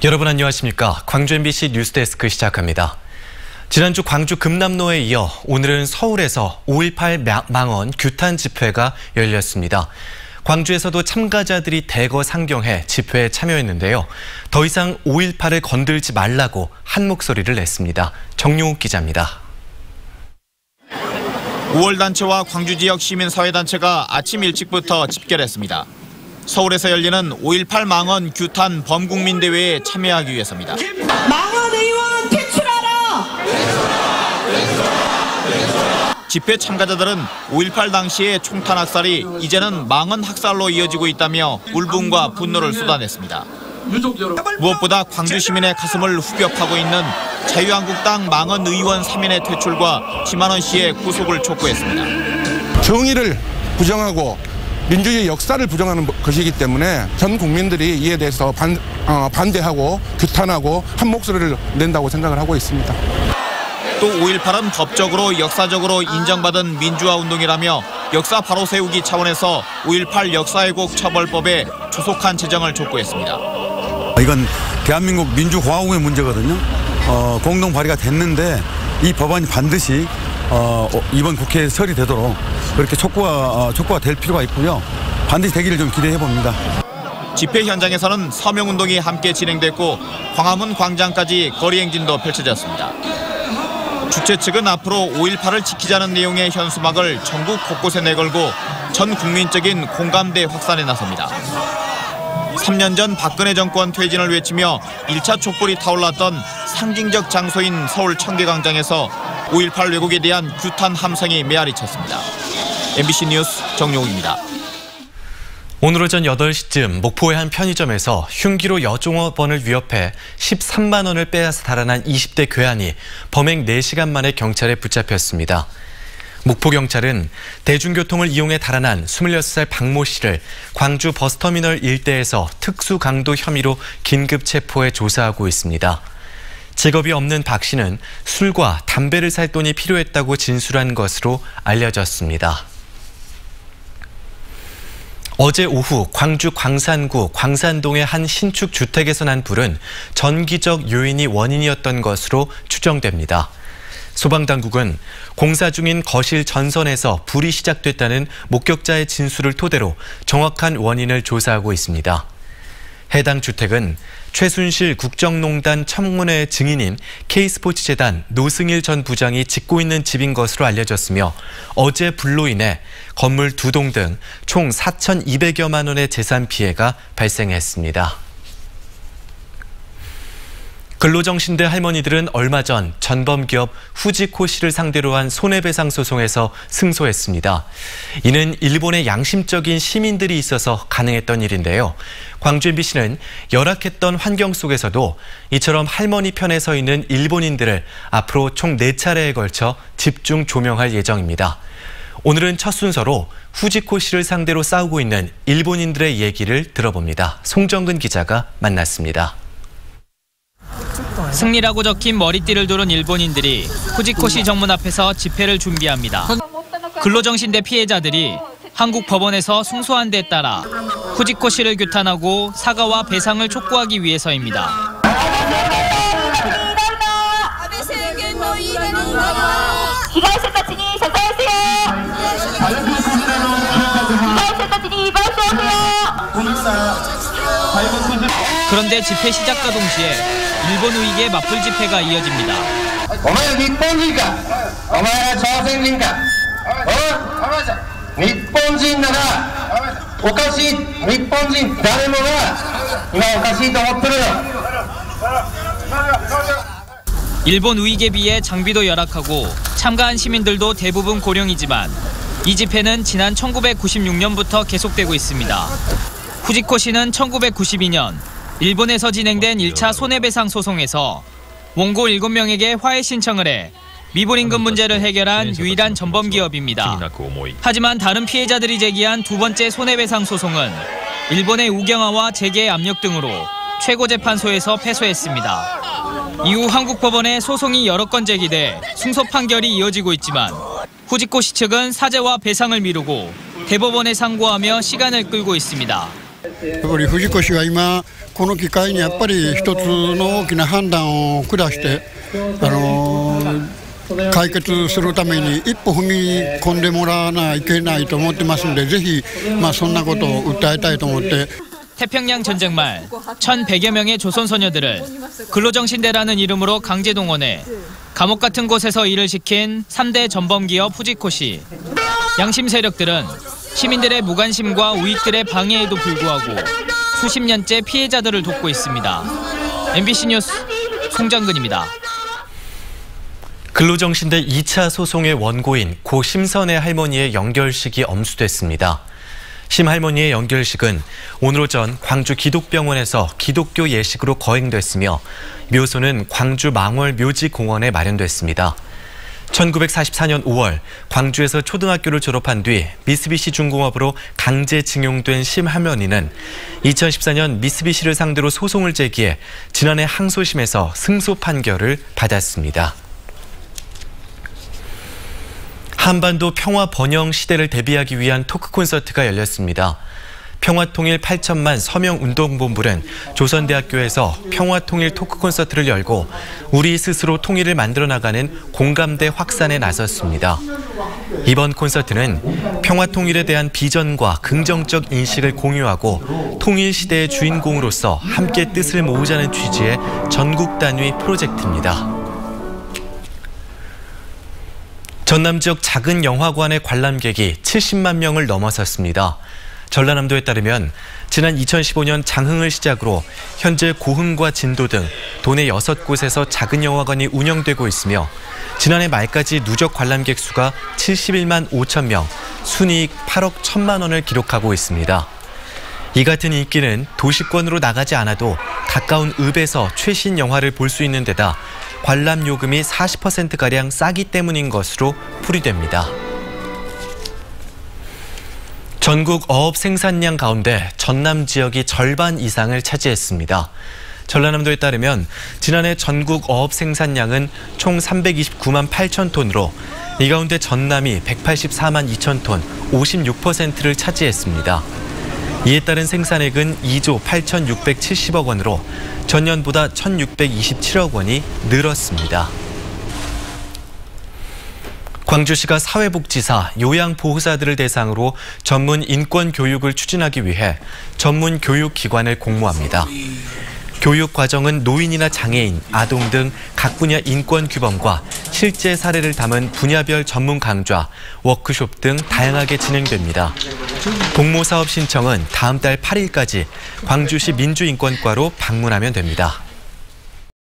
여러분 안녕하십니까? 광주 MBC 뉴스데스크 시작합니다. 지난주 광주 금남로에 이어 오늘은 서울에서 5.18 망언 규탄 집회가 열렸습니다. 광주에서도 참가자들이 대거 상경해 집회에 참여했는데요. 더 이상 5.18을 건들지 말라고 한 목소리를 냈습니다. 정용욱 기자입니다. 5월단체와 광주 지역 시민사회단체가 아침 일찍부터 집결했습니다. 서울에서 열리는 5.18 망언 규탄 범국민대회에 참여하기 위해서입니다. 망언 의원 퇴출하라! 집회 참가자들은 5.18 당시의 총탄 학살이 이제는 망언 학살로 이어지고 있다며 울분과 분노를 쏟아냈습니다. 무엇보다 광주 시민의 가슴을 후벼 파고 있는 자유한국당 망언 의원 3인의 퇴출과 김한원 씨의 구속을 촉구했습니다. 정의를 부정하고 민주주의 역사를 부정하는 것이기 때문에 전 국민들이 이에 대해서 반대하고 규탄하고 한 목소리를 낸다고 생각을 하고 있습니다. 또 5.18은 법적으로 역사적으로 인정받은 민주화 운동이라며 역사 바로 세우기 차원에서 5.18 역사왜곡 처벌법에 조속한 제정을 촉구했습니다. 이건 대한민국 민주공화국의 문제거든요. 공동 발의가 됐는데 이 법안이 반드시 이번 국회에 처리되도록 그렇게 촉구가 될 필요가 있고요. 반드시 되기를 좀 기대해 봅니다. 집회 현장에서는 서명운동이 함께 진행됐고 광화문 광장까지 거리 행진도 펼쳐졌습니다. 주최 측은 앞으로 5.18을 지키자는 내용의 현수막을 전국 곳곳에 내걸고 전 국민적인 공감대 확산에 나섭니다. 3년 전 박근혜 정권 퇴진을 외치며 1차 촛불이 타올랐던 상징적 장소인 서울 청계광장에서 5.18 왜곡에 대한 규탄 함성이 메아리쳤습니다. MBC 뉴스 정용욱입니다. 오늘 오전 8시쯤 목포의 한 편의점에서 흉기로 여종업원을 위협해 13만 원을 빼앗아 달아난 20대 괴한이 범행 4시간 만에 경찰에 붙잡혔습니다. 목포경찰은 대중교통을 이용해 달아난 26살 박모 씨를 광주 버스터미널 일대에서 특수강도 혐의로 긴급 체포해 조사하고 있습니다. 직업이 없는 박 씨는 술과 담배를 살 돈이 필요했다고 진술한 것으로 알려졌습니다. 어제 오후 광주 광산구 광산동의 한 신축 주택에서 난 불은 전기적 요인이 원인이었던 것으로 추정됩니다. 소방당국은 공사 중인 거실 전선에서 불이 시작됐다는 목격자의 진술을 토대로 정확한 원인을 조사하고 있습니다. 해당 주택은 최순실 국정농단 청문회 증인인 K스포츠재단 노승일 전 부장이 짓고 있는 집인 것으로 알려졌으며 어제 불로 인해 건물 2동 등 총 4,200여만 원의 재산 피해가 발생했습니다. 근로정신대 할머니들은 얼마 전 전범기업 후지코시를 상대로 한 손해배상 소송에서 승소했습니다. 이는 일본의 양심적인 시민들이 있어서 가능했던 일인데요. 광주 MBC는 열악했던 환경 속에서도 이처럼 할머니 편에 서 있는 일본인들을 앞으로 총 4차례에 걸쳐 집중 조명할 예정입니다. 오늘은 첫 순서로 후지코시를 상대로 싸우고 있는 일본인들의 얘기를 들어봅니다. 송정근 기자가 만났습니다. 승리라고 적힌 머리띠를 두른 일본인들이 후지코시 정문 앞에서 집회를 준비합니다. 근로정신대 피해자들이 한국 법원에서 승소한 데 따라 후지코시를 규탄하고 사과와 배상을 촉구하기 위해서입니다. 그런데 집회 시작과 동시에 일본 우익의 맞불 집회가 이어집니다. 일본 우익에 비해 장비도 열악하고 참가한 시민들도 대부분 고령이지만 이 집회는 지난 1996년부터 계속되고 있습니다. 후지코시는 1992년 일본에서 진행된 1차 손해배상 소송에서 원고 7명에게 화해 신청을 해 미불임금 문제를 해결한 유일한 전범기업입니다. 하지만 다른 피해자들이 제기한 두 번째 손해배상 소송은 일본의 우경화와 재계 압력 등으로 최고재판소에서 패소했습니다. 이후 한국법원에 소송이 여러 건 제기돼 승소 판결이 이어지고 있지만 후지코시 측은 사죄와 배상을 미루고 대법원에 상고하며 시간을 끌고 있습니다. 우리 후지코시가今この機会にやっぱり一つの大きな判断を下して解決するために一歩踏み込んでもらわないといけないと思ってますのでぜひそんなことを訴えたいと思って。 태평양 전쟁 말 1,100여 명의 조선 소녀들을 근로정신대라는 이름으로 강제 동원해 감옥 같은 곳에서 일을 시킨 3대 전범기업 후지코시. 양심 세력들은 시민들의 무관심과 우익들의 방해에도 불구하고 수십 년째 피해자들을 돕고 있습니다. MBC 뉴스 송정근입니다. 근로정신대 2차 소송의 원고인 고 심선의 할머니의 연결식이 엄수됐습니다. 심 할머니의 연결식은 오늘 오전 광주 기독병원에서 기독교 예식으로 거행됐으며 묘소는 광주 망월 묘지공원에 마련됐습니다. 1944년 5월 광주에서 초등학교를 졸업한 뒤 미쓰비시 중공업으로 강제징용된 심 할머니는 2014년 미쓰비시를 상대로 소송을 제기해 지난해 항소심에서 승소 판결을 받았습니다. 한반도 평화 번영 시대를 대비하기 위한 토크 콘서트가 열렸습니다. 평화통일 8천만 서명운동본부는 조선대학교에서 평화통일 토크 콘서트를 열고 우리 스스로 통일을 만들어 나가는 공감대 확산에 나섰습니다. 이번 콘서트는 평화통일에 대한 비전과 긍정적 인식을 공유하고 통일 시대의 주인공으로서 함께 뜻을 모으자는 취지의 전국 단위 프로젝트입니다. 전남 지역 작은 영화관의 관람객이 70만 명을 넘어섰습니다. 전라남도에 따르면 지난 2015년 장흥을 시작으로 현재 고흥과 진도 등 도내 6곳에서 작은 영화관이 운영되고 있으며 지난해 말까지 누적 관람객 수가 71만 5천 명, 순이익 8억 1천만 원을 기록하고 있습니다. 이 같은 인기는 도시권으로 나가지 않아도 가까운 읍에서 최신 영화를 볼 수 있는 데다 관람 요금이 40%가량 싸기 때문인 것으로 풀이됩니다. 전국 어업 생산량 가운데 전남 지역이 절반 이상을 차지했습니다. 전라남도에 따르면 지난해 전국 어업 생산량은 총 329만 8천 톤으로 이 가운데 전남이 184만 2천 톤, 56%를 차지했습니다. 이에 따른 생산액은 2조 8,670억 원으로 전년보다 1,627억 원이 늘었습니다. 광주시가 사회복지사, 요양보호사들을 대상으로 전문 인권 교육을 추진하기 위해 전문 교육기관을 공모합니다. 교육 과정은 노인이나 장애인, 아동 등 각 분야 인권 규범과 실제 사례를 담은 분야별 전문 강좌, 워크숍 등 다양하게 진행됩니다. 공모 사업 신청은 다음 달 8일까지 광주시 민주인권과로 방문하면 됩니다.